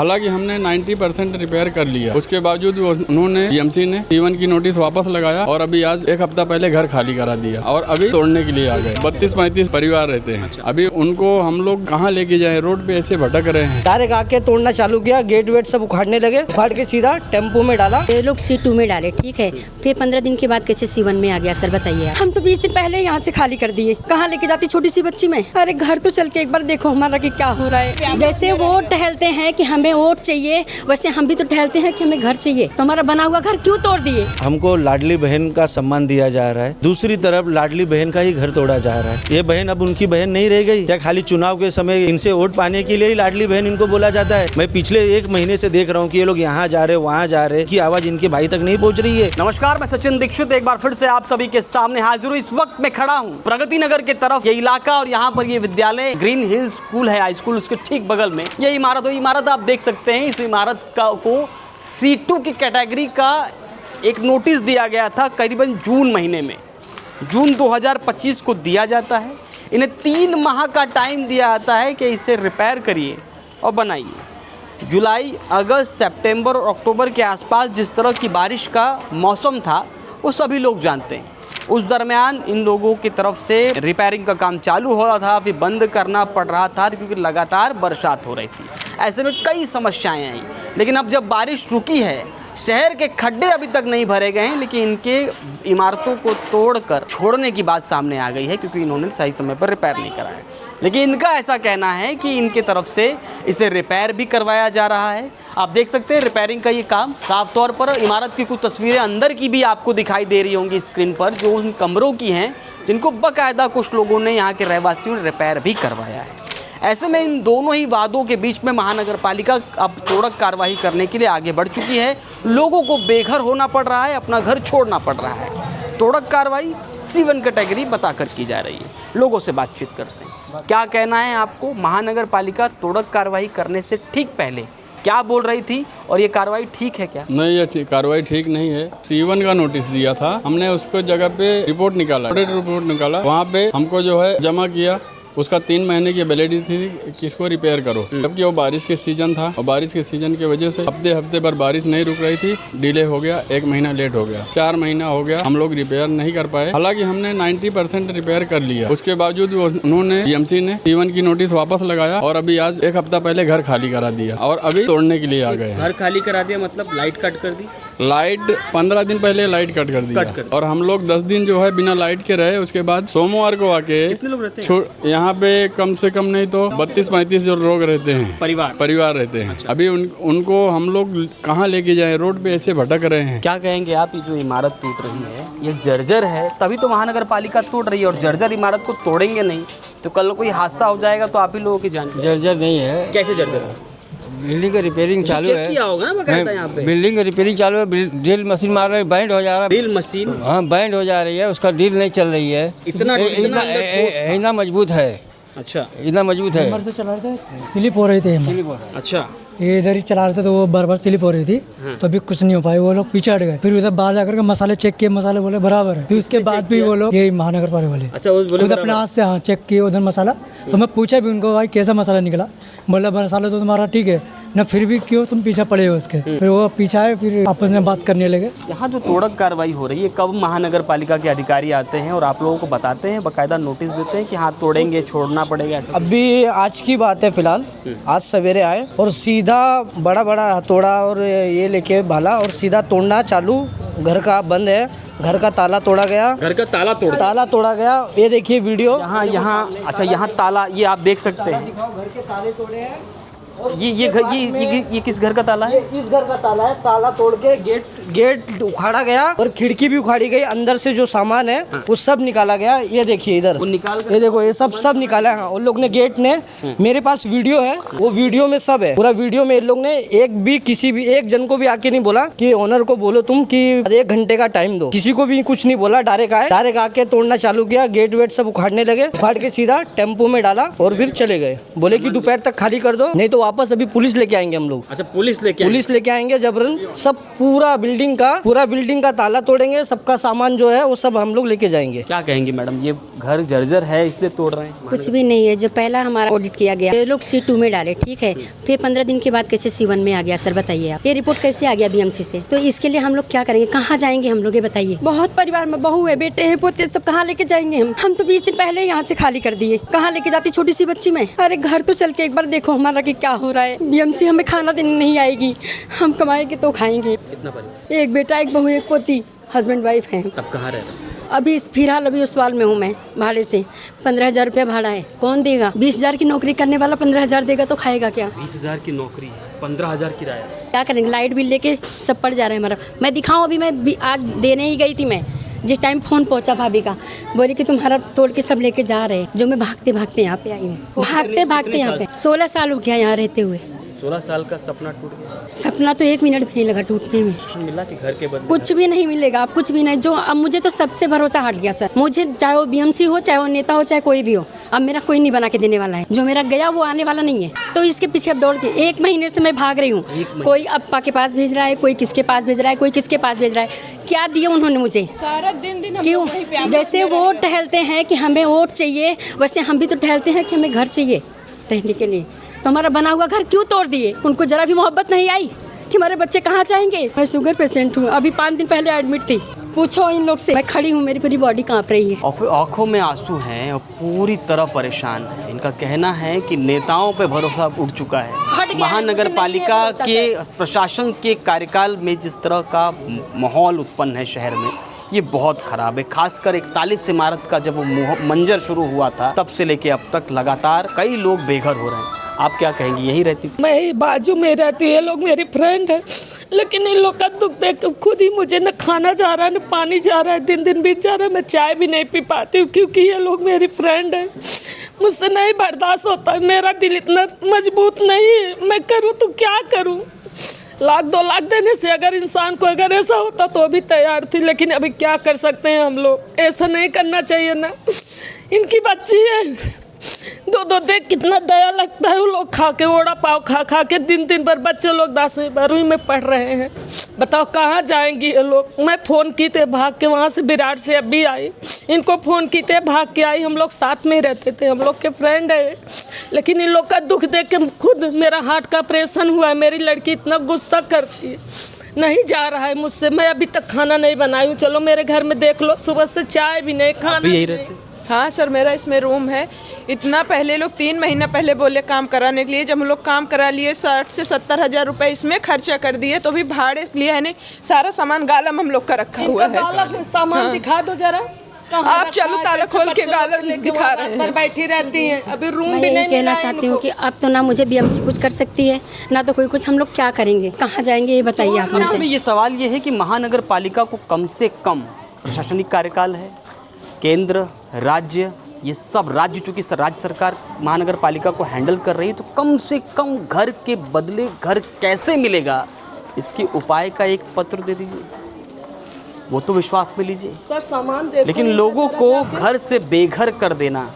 हालांकि हमने 90% रिपेयर कर लिया, उसके बावजूद उन्होंने बीएमसी ने T1 की नोटिस वापस लगाया और अभी आज एक हफ्ता पहले घर खाली करा दिया और अभी तोड़ने के लिए आ गए। 32-35 परिवार रहते हैं। अभी उनको हम लोग कहाँ लेके जाए, रोड पे ऐसे भटक रहे हैं। डायरेक्ट आके तोड़ना चालू किया, गेट वेट सब उखाड़ने लगे, उखाड़ के सीधा टेम्पो में डाला। ये लोग C2 में डाले, ठीक है, फिर 15 दिन के बाद कैसे C1 में आ गया सर बताइए आप। हम तो 20 दिन पहले यहाँ से खाली कर दिए, कहाँ लेके जाती छोटी सी बच्ची में। अरे घर तो चल के एक बार देखो हमारा कि क्या हो रहा है। जैसे वो टहलते हैं कि हमें वोट चाहिए, वैसे हम भी तो टहलते हैं कि हमें घर चाहिए, तो हमारा बना हुआ घर क्यों तोड़ दिए। हमको लाडली बहन का सम्मान दिया जा रहा है, दूसरी तरफ लाडली बहन का ही घर तोड़ा जा रहा है। ये बहन अब उनकी बहन नहीं रह गई क्या? खाली चुनाव के समय इनसे वोट पाने के लिए ही लाडली बहन इनको बोला जाता है। मैं पिछले 1 महीने से देख रहा हूँ कि ये लोग यहाँ जा रहे वहाँ जा रहे, की आवाज इनके भाई तक नहीं पहुँच रही है। नमस्कार, मैं सचिन दीक्षित एक बार फिर से आप सभी के सामने हाजिर हूँ। इस वक्त मैं खड़ा हूँ प्रगति नगर के तरफ, ये इलाका और यहाँ पर ये विद्यालय ग्रीन हिल स्कूल है, हाई स्कूल, उसके ठीक बगल में ये इमारत आप देख सकते हैं। इस इमारत को C2 की कैटेगरी का एक नोटिस दिया गया था करीबन जून महीने में, जून 2025 को दिया जाता है। इन्हें 3 माह का टाइम दिया जाता है कि इसे रिपेयर करिए और बनाइए। जुलाई, अगस्त, सितंबर और अक्टूबर के आसपास जिस तरह की बारिश का मौसम था वो सभी लोग जानते हैं। उस दरमियान इन लोगों की तरफ से रिपेयरिंग का काम चालू हो रहा था, फिर बंद करना पड़ रहा था क्योंकि लगातार बरसात हो रही थी। ऐसे में कई समस्याएं आई, लेकिन अब जब बारिश रुकी है, शहर के खड्डे अभी तक नहीं भरे गए हैं, लेकिन इनके इमारतों को तोड़कर छोड़ने की बात सामने आ गई है क्योंकि इन्होंने सही समय पर रिपेयर नहीं कराया। लेकिन इनका ऐसा कहना है कि इनके तरफ से इसे रिपेयर भी करवाया जा रहा है। आप देख सकते हैं रिपेयरिंग का ये काम साफ तौर पर। इमारत की कुछ तस्वीरें अंदर की भी आपको दिखाई दे रही होंगी स्क्रीन पर, जो उन कमरों की हैं जिनको बाकायदा कुछ लोगों ने, यहाँ के रहवासियों ने रिपेयर भी करवाया है। ऐसे में इन दोनों ही वादों के बीच में महानगर पालिका अब तोड़क कार्रवाई करने के लिए आगे बढ़ चुकी है। लोगों को बेघर होना पड़ रहा है, अपना घर छोड़ना पड़ रहा है। तोड़क कार्रवाई C1 कैटेगरी बताकर की जा रही है। लोगों से बातचीत करते हैं, क्या कहना है आपको। महानगर पालिका तोड़क कार्रवाई करने से ठीक पहले क्या बोल रही थी और ये कार्रवाई ठीक है क्या? नहीं, ये कार्रवाई ठीक नहीं है। C1 का नोटिस दिया था, हमने उसको जगह पे रिपोर्ट निकाला, वहाँ पे हमको जो है जमा किया। उसका 3 महीने की वैलिडिटी थी कि इसको रिपेयर करो, जबकि वो बारिश के सीजन था और बारिश के सीजन की वजह से हफ्ते पर बारिश नहीं रुक रही थी, डिले हो गया, 1 महीना लेट हो गया, 4 महीना हो गया, हम लोग रिपेयर नहीं कर पाए। हालांकि हमने 90% रिपेयर कर लिया, उसके बावजूद उन्होंने बीएमसी ने T1 की नोटिस वापस लगाया और अभी आज एक हफ्ता पहले घर खाली करा दिया और अभी तोड़ने के लिए आ गए। घर खाली करा दिया मतलब लाइट कट कर दी? लाइट 15 दिन पहले लाइट कट कर दिया और हम लोग 10 दिन जो है बिना लाइट के रहे। उसके बाद सोमवार को आके कितने लोग रहते हैं यहाँ पे? कम से कम नहीं तो 32-35 जो लोग रहते हैं, परिवार रहते हैं। अभी उनको हम लोग कहाँ लेके जाए, रोड पे ऐसे भटक रहे हैं। क्या कहेंगे आप? ये जो इमारत टूट रही है ये जर्जर है, तभी तो महानगर पालिका तोड़ रही है, और जर्जर इमारत को तोड़ेंगे नहीं तो कल कोई हादसा हो जाएगा तो आप ही लोगों की जान। जर्जर नहीं है। कैसे जर्जर है? बिल्डिंग का रिपेयरिंग चालू है। किया होगा ना बकायदा यहाँ पे। बिल्डिंग का रिपेयरिंग चालू है, ड्रिल मशीन मार रही है, बैंड हो जा रहा है। Drill machine? हाँ, बैंड हो जा रही है, उसका ड्रिल नहीं चल रही है। इतना मजबूत है। अच्छा, इतना मजबूत है। से चला रहे थे, स्लिप हो रही थी। अच्छा, ये इधर ही चला रहे थे तो वो बार स्लिप हो रही थी, तो अभी कुछ नहीं हो पाई। वो लोग पीछे हट गए, फिर उधर बाहर जाकर के मसाले चेक किए, मसाले बोले बराबर है। फिर उसके बाद भी वो लोग, ये महानगर पालिका वाले, अच्छा, उधर अपने हाथ से चेक किए उधर मसाला। तो मैं पूछा भी उनको, भाई कैसा मसाला निकला? बोला मसाला तो तुम्हारा ठीक है ना, फिर भी क्यों तुम पीछे पड़े हो उसके? फिर वो पीछे आए, फिर आपस में बात करने लगे। यहाँ जो तोड़क कार्रवाई हो रही है, कब महानगर पालिका के अधिकारी आते हैं और आप लोगों को बताते हैं, बाकायदा नोटिस देते हैं कि हाँ तोड़ेंगे, छोड़ना पड़ेगा ऐसा? अभी आज की बात है, फिलहाल आज सवेरे आए और सीधा बड़ा हथौड़ा और ये लेके भाला और सीधा तोड़ना चालू। घर का बंद है, घर का ताला तोड़ा गया, घर का ताला तोड़ा गया। ये देखिए वीडियो। यहाँ अच्छा, यहाँ ताला, ये आप देख सकते हैं। घर के ताले तोड़े हैं। ये किस घर का ताला है? इस घर का ताला है। ताला तोड़ के गेट उखाड़ा गया और खिड़की भी उखाड़ी गई। अंदर से जो सामान है वो सब निकाला गया। ये देखिए इधर, ये देखो, ये सब निकाला है। उन लोग ने, गेट ने, मेरे पास वीडियो है, वो वीडियो में सब है, पूरा वीडियो में। इन लोग ने एक जन को भी आके नहीं बोला कि ओनर को बोलो तुम कि 1 घंटे का टाइम दो, किसी को भी कुछ नहीं बोला। डायरेक्ट आके तोड़ना चालू किया, गेट वेट सब उखाड़ने लगे, उखाड़ के सीधा टेम्पो में डाला और फिर चले गए। बोले कि दोपहर तक खाली कर दो, नहीं तो वापस अभी पुलिस लेके आएंगे हम लोग। अच्छा, पुलिस लेके पुलिस लेके आएंगे जबरन, सब पूरा बिल्डिंग का ताला तोड़ेंगे, सबका सामान जो है वो सब हम लोग लेके जाएंगे। क्या कहेंगे मैडम, ये घर जर्जर है इसलिए तोड़ रहे हैं? कुछ भी नहीं है। जब पहला हमारा ऑडिट किया गया, ये लोग C2 में डाले, ठीक है, फिर 15 दिन के बाद कैसे C1 में आ गया सर, बताइए आप। ये रिपोर्ट कैसे आ गया BMC से? तो इसके लिए हम लोग क्या करेंगे, कहाँ जाएंगे हम लोग, ये बताइए। बहुत परिवार में बहू है, बेटे हैं, पोते, सब कहाँ लेके जाएंगे हम तो 20 दिन पहले यहाँ से खाली कर दिए। कहाँ लेके जाती छोटी सी बच्ची में? अरे घर तो चल के एक बार देखो हमारा कि क्या हो रहा है। BMC हमें खाना देने नहीं आएगी, हम कमाएंगे तो खाएंगे। कितना परिवार? एक बेटा, एक बहू, एक पोती, हस्बैंड वाइफ है। तब कहाँ रह रहे हैं? अभी फिलहाल अभी उस साल में हूँ मैं, भाड़े से 15,000 रुपया भाड़ा है। कौन देगा? 20,000 की नौकरी करने वाला 15,000 देगा तो खाएगा क्या? 20,000 की नौकरी है, 15,000 किराया। क्या करेंगे? लाइट बिल लेके सब पड़ जा रहा है हमारा। मैं दिखाऊं, अभी मैं आज देने ही गई थी, मैं जिस टाइम फ़ोन पहुंचा भाभी का, बोली कि तुम्हारा तोड़ के सब लेके जा रहे हैं। जो मैं भागते भागते यहाँ पे आई हूँ, भागते यहाँ पे 16 साल हो गया यहाँ रहते हुए। 16 साल का सपना टूट गया। सपना तो 1 मिनट भी नहीं लगा टूटने में। मिला कि घर के बदले कुछ भी नहीं मिलेगा, अब कुछ भी नहीं। जो अब मुझे तो सबसे भरोसा हट गया सर। मुझे चाहे वो BMC हो, चाहे वो नेता हो, चाहे कोई भी हो, अब मेरा कोई नहीं बना के देने वाला है। जो मेरा गया वो आने वाला नहीं है। तो इसके पीछे अब दौड़ के 1 महीने से मैं भाग रही हूँ। कोई अप्पा के पास भेज रहा है, कोई किसके पास भेज रहा है, कोई किसके पास भेज रहा है। क्या दिए उन्होंने मुझे? सारा दिन क्यों? जैसे वो टहलते हैं कि हमें वोट चाहिए, वैसे हम भी तो टहलते हैं कि हमें घर चाहिए रहने के लिए। तो हमारा बना हुआ घर क्यों तोड़ दिए? उनको जरा भी मोहब्बत नहीं आई कि हमारे बच्चे कहाँ जाएंगे। मैं शुगर पेशेंट हूँ, अभी 5 दिन पहले एडमिट थी। पूछो इन लोग से, मैं खड़ी हूँ, मेरी पूरी बॉडी कांप रही है। और फिर आंखों में आंसू हैं और पूरी तरह परेशान है। इनका कहना है कि नेताओं पे भरोसा उठ चुका है। महानगर पालिका के प्रशासन के कार्यकाल में जिस तरह का माहौल उत्पन्न है शहर में, ये बहुत ख़राब है। खासकर 41 इमारत का जब वो मंजर शुरू हुआ था, तब से लेके अब तक लगातार कई लोग बेघर हो रहे हैं। आप क्या कहेंगी? यही रहती थी? मैं बाजू में रहती हूँ, ये लोग मेरी फ्रेंड है, लेकिन इन लोग का दुख देख खुद ही मुझे न खाना जा रहा है, न पानी जा रहा है। दिन बीत जा रहा है, मैं चाय भी नहीं पी पाती हूँ क्योंकि ये लोग मेरी फ्रेंड है। मुझसे नहीं बर्दाश्त होता, मेरा दिल इतना मजबूत नहीं है। मैं करूँ तो क्या करूँ? 1-2 लाख देने से अगर इंसान को अगर ऐसा होता तो भी तैयार थी, लेकिन अभी क्या कर सकते हैं हम लोग? ऐसा नहीं करना चाहिए ना। इनकी बच्ची है, दो देख कितना दया लगता है। वो लोग खा के वड़ा पाव खा के दिन भर बच्चे लोग 10वीं 12वीं में पढ़ रहे हैं। बताओ कहाँ जाएंगी ये लोग? मैं फ़ोन की थे, भाग के वहाँ से विराट से अभी आई, इनको फ़ोन की थे, भाग के आई। हम लोग साथ में ही रहते थे, हम लोग के फ्रेंड है। लेकिन इन लोग का दुख देख के खुद मेरा हार्ट का ऑपरेशन हुआ है। मेरी लड़की इतना गुस्सा करती है, नहीं जा रहा है मुझसे। मैं अभी तक खाना नहीं बनाई हूँ। चलो मेरे घर में देख लो, सुबह से चाय भी नहीं, खाना भी नहीं। हाँ सर, मेरा इसमें रूम है। इतना पहले लोग 3 महीना पहले बोले काम कराने के लिए। जब हम लोग काम करा लिए 60 से 70 हज़ार रुपये इसमें खर्चा कर दिए, तो भी भाड़े लिए है नहीं। सारा सामान गालम हम लोग का रखा हुआ है। सामान दिखा दो जरा। आप चलो, ताला खोल के गालम दिखा रहे हैं। बैठी रहती हैं, अभी रूम भी नहीं। कहना चाहती हूँ कि अब तो ना मुझे BMC कुछ कर सकती है, ना तो कोई कुछ। हम लोग क्या करेंगे, कहाँ जाएंगे, ये बताइए आप मुझे। ये सवाल ये है कि महानगर पालिका को कम से कम प्रशासनिक कार्यकाल है, केंद्र, राज्य, ये सब राज्य, चूँकि राज्य सरकार महानगर पालिका को हैंडल कर रही है, तो कम से कम घर के बदले घर कैसे मिलेगा, इसके उपाय का एक पत्र दे दीजिए, वो तो विश्वास में लीजिए सर। सामान दे, लेकिन लोगों को घर से बेघर कर देना,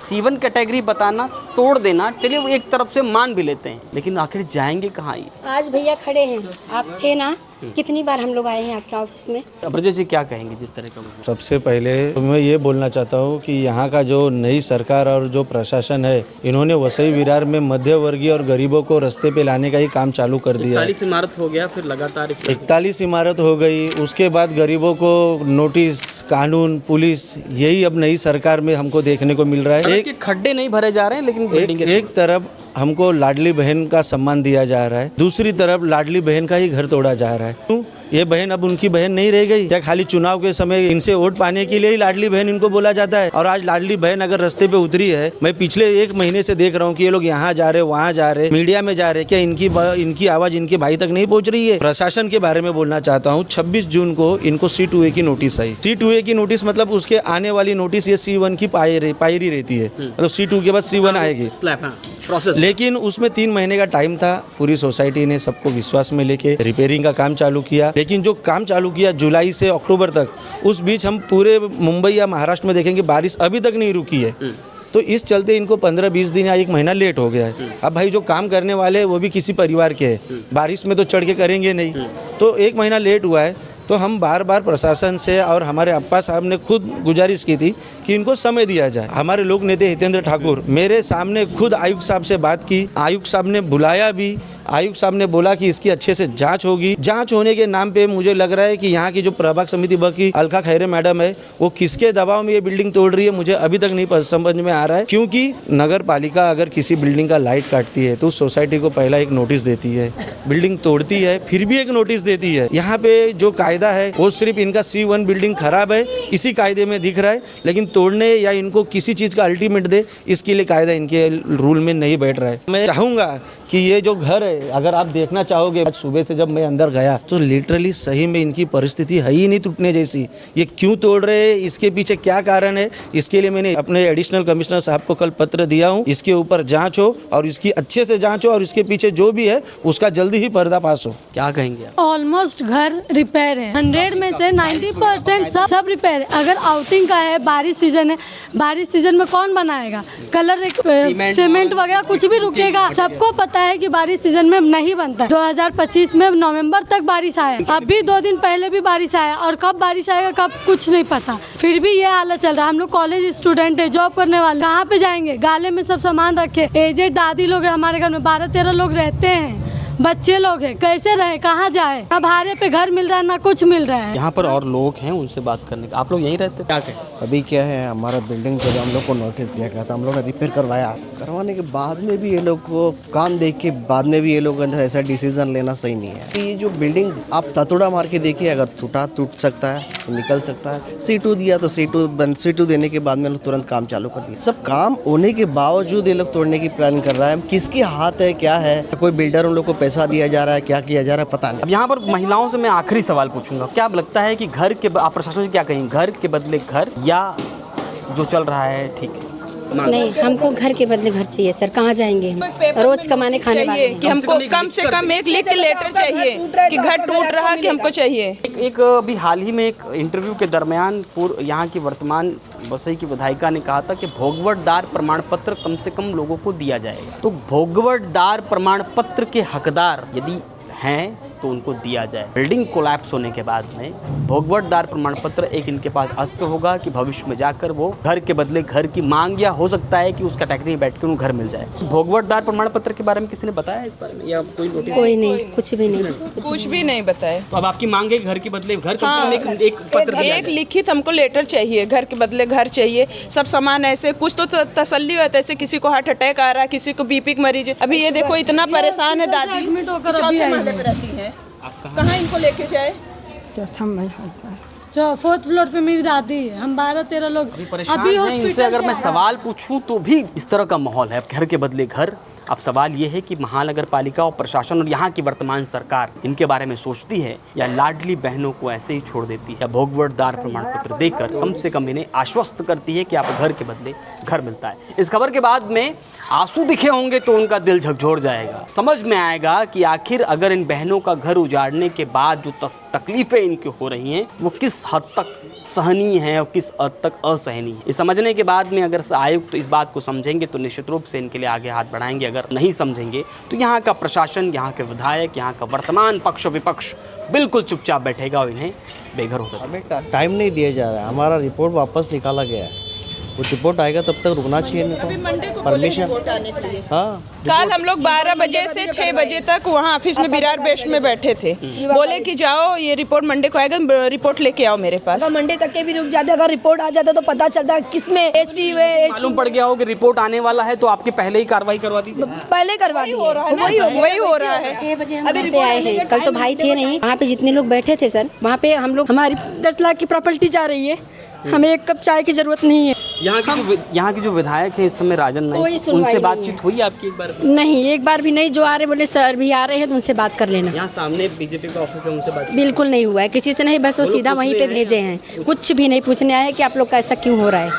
C1 कैटेगरी बताना, तोड़ देना, चलिए वो एक तरफ से मान भी लेते हैं, लेकिन आखिर जाएंगे कहाँ ये? आज भैया खड़े हैं, आप थे ना, कितनी बार हम लोग आए हैं आपके ऑफिस में। ब्रजेश जी क्या कहेंगे जिस तरह का? सबसे पहले तो मैं ये बोलना चाहता हूँ कि यहाँ का जो नई सरकार और जो प्रशासन है, इन्होंने वसई विरार में मध्य वर्गीय और गरीबों को रास्ते पे लाने का ही काम चालू कर दिया। 41 इमारत हो गया, फिर लगातार 41 इमारत हो गई। उसके बाद गरीबों को नोटिस, कानून, पुलिस, यही अब नई सरकार में हमको देखने को मिल रहा है। एक खड्डे नहीं भरे जा रहे हैं, लेकिन एक तरफ हमको लाडली बहन का सम्मान दिया जा रहा है, दूसरी तरफ लाडली बहन का ही घर तोड़ा जा रहा है। क्यों? ये बहन अब उनकी बहन नहीं रह गई क्या? खाली चुनाव के समय इनसे वोट पाने के लिए ही लाडली बहन इनको बोला जाता है। और आज लाडली बहन अगर रास्ते पे उतरी है, मैं पिछले 1 महीने से देख रहा हूँ कि ये लोग यहाँ जा रहे, वहाँ जा रहे, मीडिया में जा रहे, क्या इनकी आवाज इनके भाई तक नहीं पहुँच रही है? प्रशासन के बारे में बोलना चाहता हूँ। 26 जून को इनको C2A की नोटिस आई। C2A की नोटिस मतलब उसके आने वाली नोटिस ये C1 की पायरी रहती है, मतलब C2 के बाद C1 आएगी प्रोसेस। लेकिन उसमें 3 महीने का टाइम था। पूरी सोसाइटी ने सबको विश्वास में लेके रिपेयरिंग का काम चालू किया, लेकिन जो काम चालू किया जुलाई से अक्टूबर तक, उस बीच हम पूरे मुंबई या महाराष्ट्र में देखेंगे बारिश अभी तक नहीं रुकी है। तो इस चलते इनको 15-20 दिन या 1 महीना लेट हो गया है। अब भाई जो काम करने वाले हैं वो भी किसी परिवार के हैं, बारिश में तो चढ़ के करेंगे नहीं, तो 1 महीना लेट हुआ है। तो हम बार बार प्रशासन से और हमारे अप्पा साहब ने खुद गुजारिश की थी कि इनको समय दिया जाए। हमारे लोक नेता हितेंद्र ठाकुर मेरे सामने खुद आयुक्त साहब से बात की, आयुक्त साहब ने बुलाया भी, आयुक्त साहब ने बोला कि इसकी अच्छे से जांच होगी। जांच होने के नाम पे मुझे लग रहा है कि यहाँ की जो प्रभाग समिति की अलका खैरे मैडम है वो किसके दबाव में ये बिल्डिंग तोड़ रही है मुझे अभी तक नहीं समझ में आ रहा है। क्योंकि नगर पालिका अगर किसी बिल्डिंग का लाइट काटती है तो उस सोसाइटी को पहला एक नोटिस देती है, बिल्डिंग तोड़ती है फिर भी एक नोटिस देती है। यहाँ पे जो कायदा है वो सिर्फ इनका C1 बिल्डिंग खराब है इसी कायदे में दिख रहा है, लेकिन तोड़ने या इनको किसी चीज़ का अल्टीमेट दे इसके लिए कायदा इनके रूल में नहीं बैठ रहा है। मैं चाहूँगा कि ये जो घर है अगर आप देखना चाहोगे, आज सुबह से जब मैं अंदर गया तो लिटरली सही में इनकी परिस्थिति है ही नहीं टूटने जैसी। ये क्यों तोड़ रहे हैं, इसके पीछे क्या कारण है, इसके लिए मैंने अपने एडिशनल कमिश्नर साहब को कल पत्र दिया हूँ। इसके ऊपर जांच हो और इसकी अच्छे से जांच हो और इसके पीछे जो भी है उसका जल्दी ही पर्दाफाश हो। क्या कहेंगे आप? ऑलमोस्ट घर रिपेयर है, 100 में से 90% सब रिपेयर है। अगर आउटिंग का है, बारिश सीजन है, बारिश सीजन में कौन बनाएगा, कलर सीमेंट वगैरह कुछ भी रुकेगा। सबको पता है कि बारिश सीजन में नहीं बनता। 2025 में नवंबर तक बारिश आया, अभी 2 दिन पहले भी बारिश आया और कब बारिश आएगा कब कुछ नहीं पता। फिर भी ये हालत चल रहा है। हम लोग कॉलेज स्टूडेंट है, जॉब करने वाले, कहाँ पे जाएंगे? गाले में सब सामान रखे, एजेड दादी लोग है हमारे घर में, 12-13 लोग रहते हैं, बच्चे लोग हैं, कैसे रहे, कहाँ जाए? ना भाड़े पे घर मिल रहा है ना कुछ मिल रहा है। यहाँ पर और लोग हैं उनसे बात करने का। आप लोग यहीं रहते? क्या कहें? अभी क्या है, हमारा बिल्डिंग को हम लोग को नोटिस दिया गया था, हम लोग ने रिपेयर करवाने के बाद में भी ये लोग को काम देख के बाद में भी ये लोग ऐसा डिसीजन लेना सही नहीं है। ये जो बिल्डिंग आप ततुड़ा मार के देखिए, अगर टूट सकता है तो निकल सकता है। C2 दिया तो C2 देने के बाद में लोग तुरंत काम चालू कर दिया। सब काम होने के बावजूद ये लोग तोड़ने की प्लानिंग कर रहा है। किसके हाथ है, क्या है? कोई बिल्डर उन लोग को पैसा दिया जा रहा है, क्या किया जा रहा है पता नहीं। अब यहाँ पर महिलाओं से मैं आखिरी सवाल पूछूंगा, क्या लगता है कि घर के आप प्रशासन क्या कहेंगे, घर के बदले घर या जो चल रहा है ठीक है? नहीं, हमको घर के बदले घर चाहिए सर। कहाँ जाएंगे हम, रोज कमाने खाने वाले कि हमको कम से कम एक लिख के लेटर चाहिए कि घर टूट रहा कि हमको चाहिए। एक अभी हाल ही में एक इंटरव्यू के दरमियान यहाँ की वर्तमान वसई की विधायिका ने कहा था कि भोगवटदार प्रमाण पत्र कम से कम लोगों को दिया जाएगा। तो भोगवटदार प्रमाण पत्र के हकदार यदि हैं तो उनको दिया जाए। बिल्डिंग कोलैप्स होने के बाद में भोगवटदार प्रमाण पत्र एक इनके पास अस्त्र होगा कि भविष्य में जाकर वो घर के बदले घर की मांग, या हो सकता है कि उस कैटेगरी में बैठ कर उन्हें घर मिल जाए। भोगवटदार प्रमाण पत्र के बारे में किसी ने बताया इस बारे में या कोई नोटिस? कोई नहीं, कुछ भी नहीं, कुछ भी नहीं बताए। तो अब आपकी मांग है घर के बदले घर, एक पत्र, एक लिखित हमको लेटर चाहिए, घर के बदले घर चाहिए। सब सामान ऐसे कुछ तो तसल्ली होता है, ऐसे किसी को हार्ट अटैक आ रहा है, किसी को बीपी मरीज। अभी ये देखो इतना परेशान है दादी, चौथे महले पे रहती है, कहाँ इनको लेके जाए? 4th फ्लोर पे मेरी दादी है, हम 12-13 लोग अभी इनसे अगर मैं सवाल पूछूं तो भी इस तरह का माहौल है घर के बदले घर। अब सवाल ये है कि महानगर पालिका और प्रशासन और यहाँ की वर्तमान सरकार इनके बारे में सोचती है या लाडली बहनों को ऐसे ही छोड़ देती है, भोगवटदार प्रमाण पत्र देकर कम से कम इन्हें आश्वस्त करती है कि आप घर के बदले घर मिलता है। इस खबर के बाद में आंसू दिखे होंगे तो उनका दिल झकझोर जाएगा। समझ में आएगा कि आखिर अगर इन बहनों का घर उजाड़ने के बाद जो तकलीफें इनकी हो रही हैं वो किस हद तक सहनीय है और किस हद तक असहनीय है। ये समझने के बाद में अगर आयुक्त इस बात को समझेंगे तो निश्चित रूप से इनके लिए आगे हाथ बढ़ाएंगे। अगर नहीं समझेंगे तो यहाँ का प्रशासन, यहाँ के विधायक, यहाँ का वर्तमान पक्ष विपक्ष बिल्कुल चुपचाप बैठेगा और इन्हें बेघर होगा। हमें टाइम नहीं दिया जा रहा है, हमारा रिपोर्ट वापस निकाला गया है, वो रिपोर्ट आएगा तब तक रुकना चाहिए परमिशन। हाँ, कल हम लोग 12 बजे से 6 बजे तक वहाँ ऑफिस में बिरार बेस्ट में बैठे थे, बोले कि जाओ ये रिपोर्ट मंडे को आएगा, रिपोर्ट लेके आओ मेरे पास। मंडे तक के भी रुक जाते, अगर रिपोर्ट आ जाता तो पता चलता किसमें एसी हुए। मालूम पड़ गया हो कि रिपोर्ट आने वाला है तो आपकी पहले ही कार्रवाई करवा दी, पहले करवा दी, वही हो रहा है। 6 बजे हम घर पे आए हैं, कल तो भाई थे नहीं वहाँ पे, जितने लोग बैठे थे सर वहाँ पे हम लोग, हमारी 10 लाख की प्रॉपर्टी जा रही है, हमें एक कप चाय की जरूरत नहीं है। यहाँ की जो विधायक है इस समय राजन नाइक, उनसे बातचीत हुई आपकी एक बार? नहीं, एक बार भी नहीं। जो आ रहे बोले सर भी आ रहे हैं तो उनसे बात कर लेना। यहाँ सामने बीजेपी का ऑफिस है, उनसे बात बिल्कुल नहीं हुआ है, किसी से नहीं, बस वो सीधा वहीं पे भेजे हैं, कुछ भी नहीं पूछने आए कि आप लोग का ऐसा क्यों हो रहा है।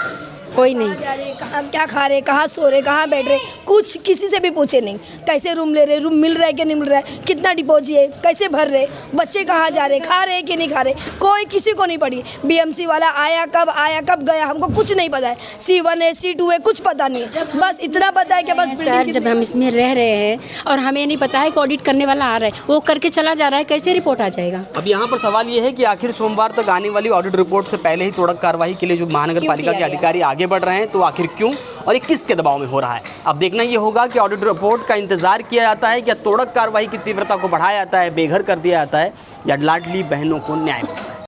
कोई नहीं। कहाँ जा रहे, कहाँ क्या खा रहे, कहाँ सो रहे, कहाँ बैठ रहे, कुछ किसी से भी पूछे नहीं। कैसे रूम ले रहे, रूम मिल रहा है कि नहीं मिल रहा है, कितना डिपॉजिट है, कैसे भर रहे, बच्चे कहाँ जा रहे, खा रहे कि नहीं खा रहे, कोई किसी को नहीं पड़ी। बीएमसी वाला आया कब गया, हमको कुछ नहीं पता है। C1 है, C2 है, कुछ पता नहीं है। बस इतना पता है कि बस सर जब हम इसमें रह रहे हैं और हमें नहीं पता है कि ऑडिट करने वाला आ रहा है, वो करके चला जा रहा है, कैसे रिपोर्ट आ जाएगा। अब यहाँ पर सवाल ये है कि आखिर सोमवार तक आने वाली ऑडिट रिपोर्ट से पहले ही तोड़क कार्रवाई के लिए जो महानगर पालिका के अधिकारी आगे बढ़ रहे हैं, तो आखिर क्यों और ये किसके दबाव में हो रहा है। अब देखना ये होगा कि ऑडिट रिपोर्ट का इंतजार किया जाता है, या तोड़क कार्रवाई की तीव्रता को बढ़ाया जाता है, बेघर कर दिया जाता है, या लाडली बहनों को न्याय